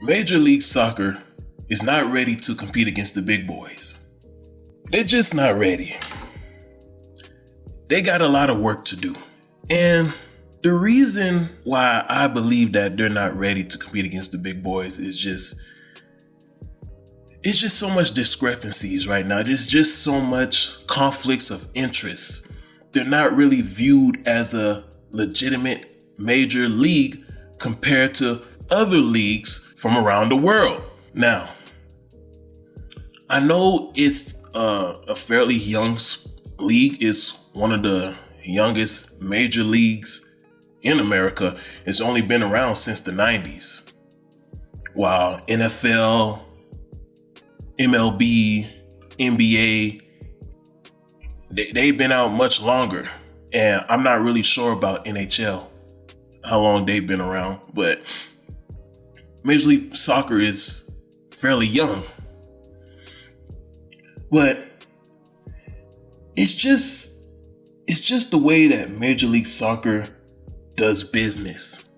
Major League Soccer is not ready to compete against the big boys. They're just not ready. They got a lot of work to do. And the reason why I believe that they're not ready to compete against the big boys is it's just so much discrepancies right now. There's just so much conflicts of interest. They're not really viewed as a legitimate major league compared to other leagues from around the world. Now, I know it's a fairly young league. It's one of the youngest major leagues in America. It's only been around since the 90s. While NFL, MLB, NBA, they've been out much longer. And I'm not really sure about NHL, how long they've been around, but Major League Soccer is fairly young. But it's just the way that Major League Soccer does business.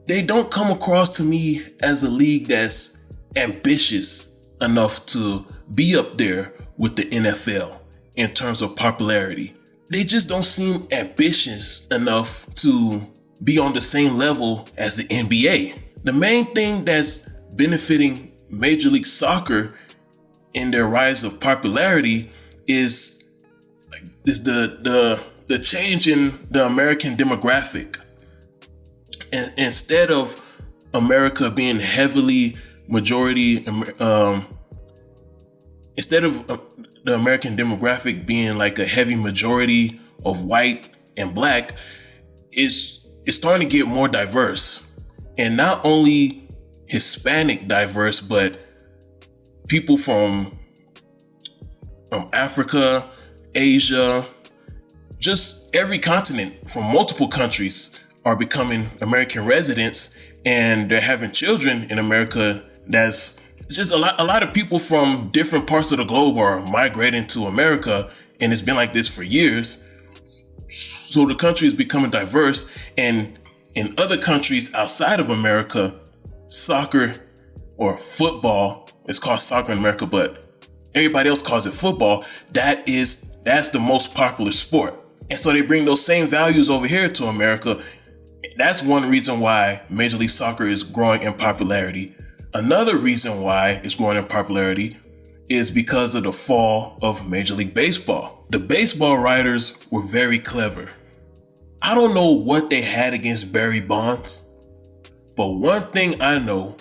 They don't come across to me as a league that's ambitious enough to be up there with the NFL in terms of popularity. They just don't seem ambitious enough to be on the same level as the NBA. The main thing that's benefiting Major League Soccer in their rise of popularity is the change in the American demographic. And instead of America being heavily majority, instead of the American demographic being like a heavy majority of white and black, it's starting to get more diverse. And not only Hispanic diverse, but people from Africa, Asia, just every continent from multiple countries are becoming American residents, and they're having children in America. That's just a lot of people from different parts of the globe are migrating to America, and it's been like this for years. So the country is becoming diverse, and in other countries outside of America, soccer or football, it's called soccer in America, but everybody else calls it football. That's the most popular sport. And so they bring those same values over here to America. That's one reason why Major League Soccer is growing in popularity. Another reason why it's growing in popularity is because of the fall of Major League Baseball. The baseball writers were very clever. I don't know what they had against Barry Bonds, but one thing I know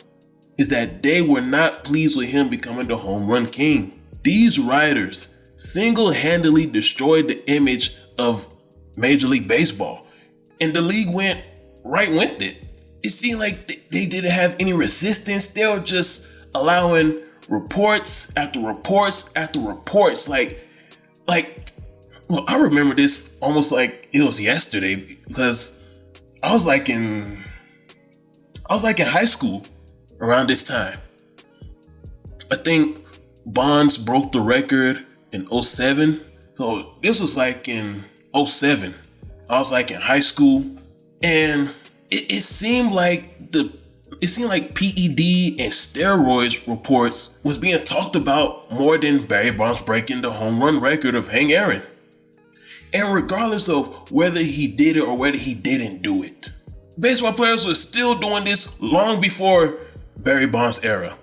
is that they were not pleased with him becoming the home run king. These writers single-handedly destroyed the image of Major League Baseball, and the league went right with it. It seemed like they didn't have any resistance. They were just allowing reports after reports after reports. Well, I remember this almost like it was yesterday, because I was like in high school around this time. I think Bonds broke the record in 2007. So this was like in 2007. I was like in high school, and it seemed like PED and steroids reports was being talked about more than Barry Bonds breaking the home run record of Hank Aaron. And regardless of whether he did it or whether he didn't do it, baseball players were still doing this long before Barry Bonds' era.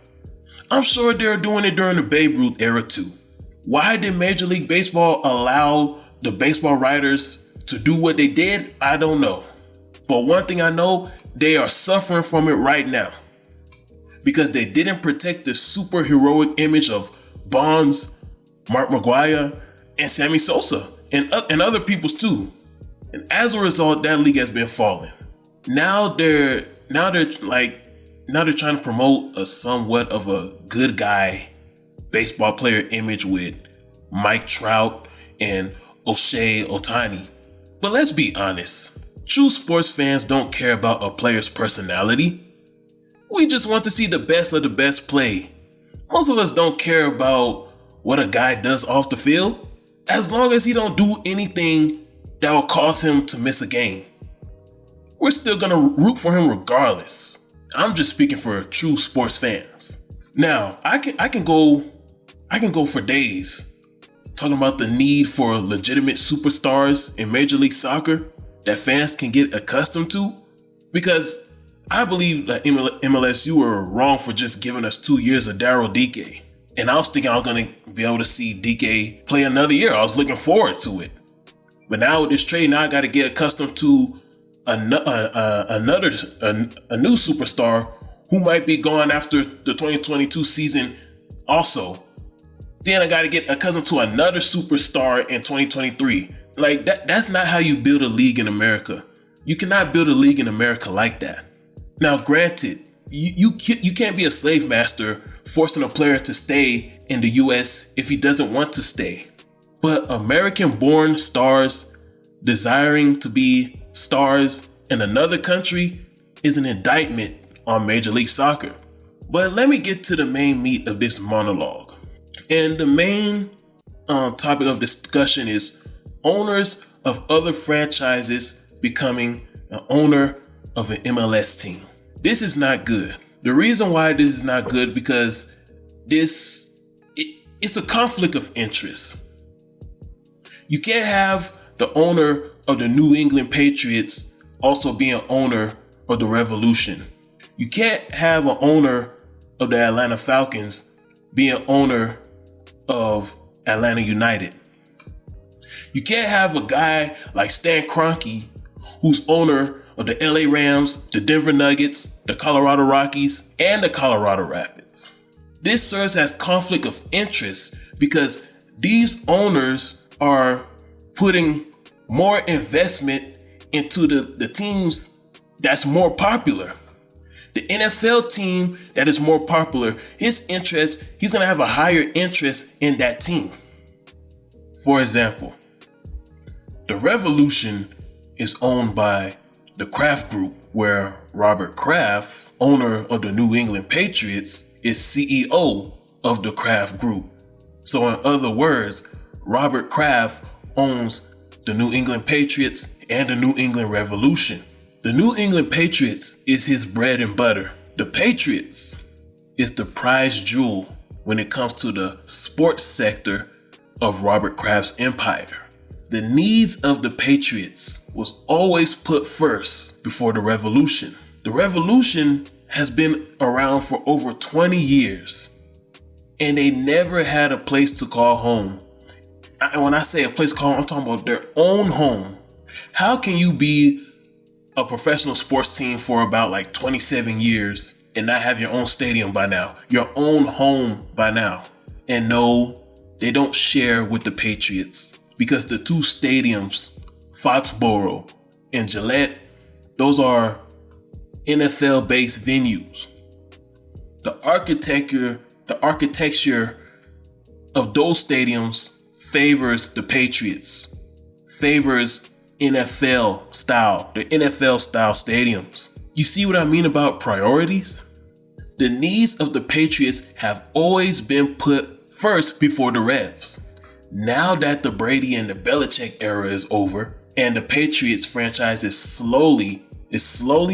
I'm sure they were doing it during the Babe Ruth era too. Why did Major League Baseball allow the baseball writers to do what they did? I don't know. But one thing I know, they are suffering from it right now, because they didn't protect the superheroic image of Bonds, Mark McGwire, and Sammy Sosa, and other people's too. And as a result, that league has been falling. Now they're trying to promote a somewhat of a good guy baseball player image with Mike Trout and Shohei Ohtani. But let's be honest. True sports fans don't care about a player's personality. We just want to see the best of the best play. Most of us don't care about what a guy does off the field, as long as he don't do anything that will cause him to miss a game. We're still gonna root for him regardless. I'm just speaking for true sports fans. Now, I can go for days talking about the need for legitimate superstars in Major League Soccer that fans can get accustomed to, because I believe that MLS, you were wrong for just giving us 2 years of Daryl Dike. And I was thinking I was going to be able to see Dike play another year. I was looking forward to it. But now with this trade, now I got to get accustomed to a new superstar who might be gone after the 2022 season also. Then I got to get accustomed to another superstar in 2023. Like that's not how you build a league in America. You cannot build a league in America like that. Now, granted, you can't be a slave master forcing a player to stay in the US if he doesn't want to stay. But American-born stars desiring to be stars in another country is an indictment on Major League Soccer. But let me get to the main meat of this monologue. And the main topic of discussion is owners of other franchises becoming an owner of an MLS team. This is not good. The reason why this is not good because it's a conflict of interest. You can't have the owner of the New England Patriots also be an owner of the Revolution. You can't have an owner of the Atlanta Falcons be an owner of Atlanta United. You can't have a guy like Stan Kroenke who's owner of the LA Rams, the Denver Nuggets, the Colorado Rockies, and the Colorado Rapids. This serves as conflict of interest because these owners are putting more investment into the teams that's more popular. The NFL team that is more popular, he's going to have a higher interest in that team. For example, the Revolution is owned by the Kraft Group, where Robert Kraft, owner of the New England Patriots, is CEO of the Kraft Group. So in other words, Robert Kraft owns the New England Patriots and the New England Revolution. The New England Patriots is his bread and butter. The Patriots is the prize jewel when it comes to the sports sector of Robert Kraft's empire. The needs of the Patriots was always put first before the Revolution. The Revolution has been around for over 20 years, and they never had a place to call home. And when I say a place to call home, I'm talking about their own home. How can you be a professional sports team for about like 27 years and not have your own stadium by now, your own home by now? And no, they don't share with the Patriots. Because the two stadiums, Foxborough and Gillette, those are NFL-based venues. The architecture of those stadiums favors the Patriots, favors NFL style, the NFL style stadiums. You see what I mean about priorities? The needs of the Patriots have always been put first before the Revs. Now that the Brady and the Belichick era is over and the Patriots franchise is slowly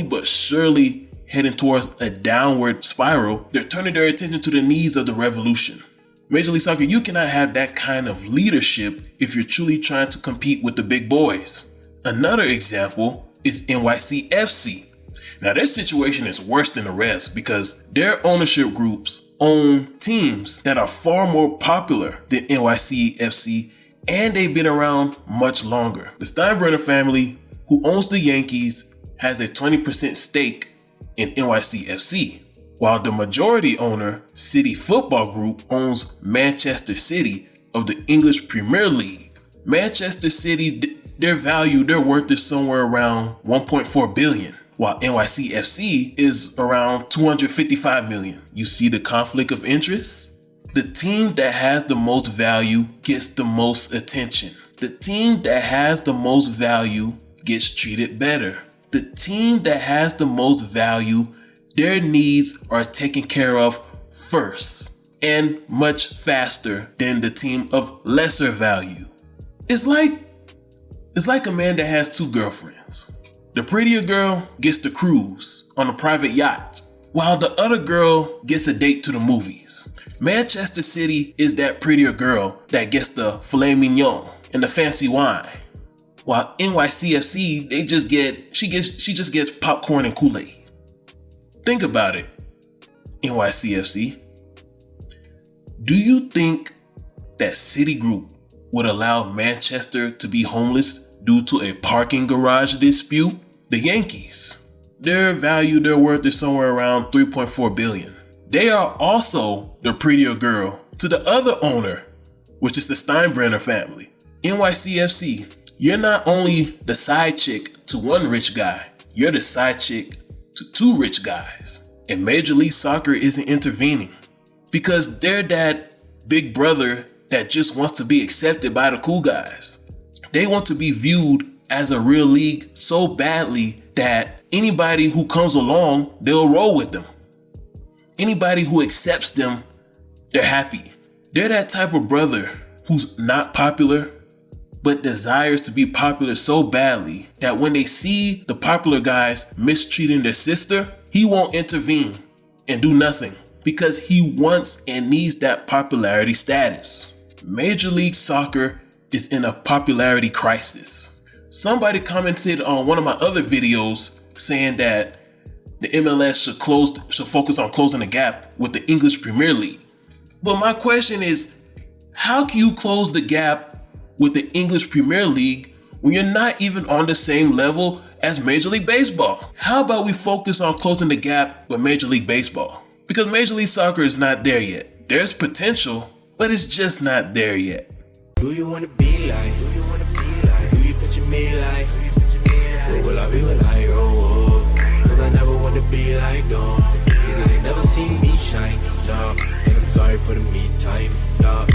but surely heading towards a downward spiral, they're turning their attention to the needs of the Revolution. Major League Soccer, you cannot have that kind of leadership if you're truly trying to compete with the big boys. Another example is NYCFC. Now their situation is worse than the rest because their ownership groups own teams that are far more popular than NYCFC, and they've been around much longer. The Steinbrenner family, who owns the Yankees, has a 20% stake in NYCFC, while the majority owner, City Football Group, owns Manchester City of the English Premier League. Manchester City, their worth is somewhere around 1.4 billion. While NYCFC is around 255 million. You see the conflict of interest? The team that has the most value gets the most attention. The team that has the most value gets treated better. The team that has the most value, their needs are taken care of first and much faster than the team of lesser value. It's like a man that has two girlfriends. The prettier girl gets to cruise on a private yacht, while the other girl gets a date to the movies. Manchester City is that prettier girl that gets the filet mignon and the fancy wine, while NYCFC, she just gets popcorn and Kool-Aid. Think about it, NYCFC. Do you think that Citigroup would allow Manchester to be homeless due to a parking garage dispute? The Yankees, their worth is somewhere around $3.4 billion. They are also the prettier girl to the other owner, which is the Steinbrenner family. NYCFC, you're not only the side chick to one rich guy, you're the side chick to two rich guys. And Major League Soccer isn't intervening because they're that big brother that just wants to be accepted by the cool guys. They want to be viewed as a real league so badly that anybody who comes along, they'll roll with them. Anybody who accepts them, they're happy. They're that type of brother who's not popular, but desires to be popular so badly that when they see the popular guys mistreating their sister, he won't intervene and do nothing because he wants and needs that popularity status. Major League Soccer is in a popularity crisis. Somebody commented on one of my other videos saying that the MLS should focus on closing the gap with the English Premier League. But my question is, how can you close the gap with the English Premier League when you're not even on the same level as Major League Baseball? How about we focus on closing the gap with Major League Baseball? Because Major League Soccer is not there yet. There's potential, but it's just not there yet. Who you wanna be like? Who you picture me like? What will I be when I grow up? Cause I never want to be like them. Cause they never seen me shine, nah. And I'm sorry for the me time, nah.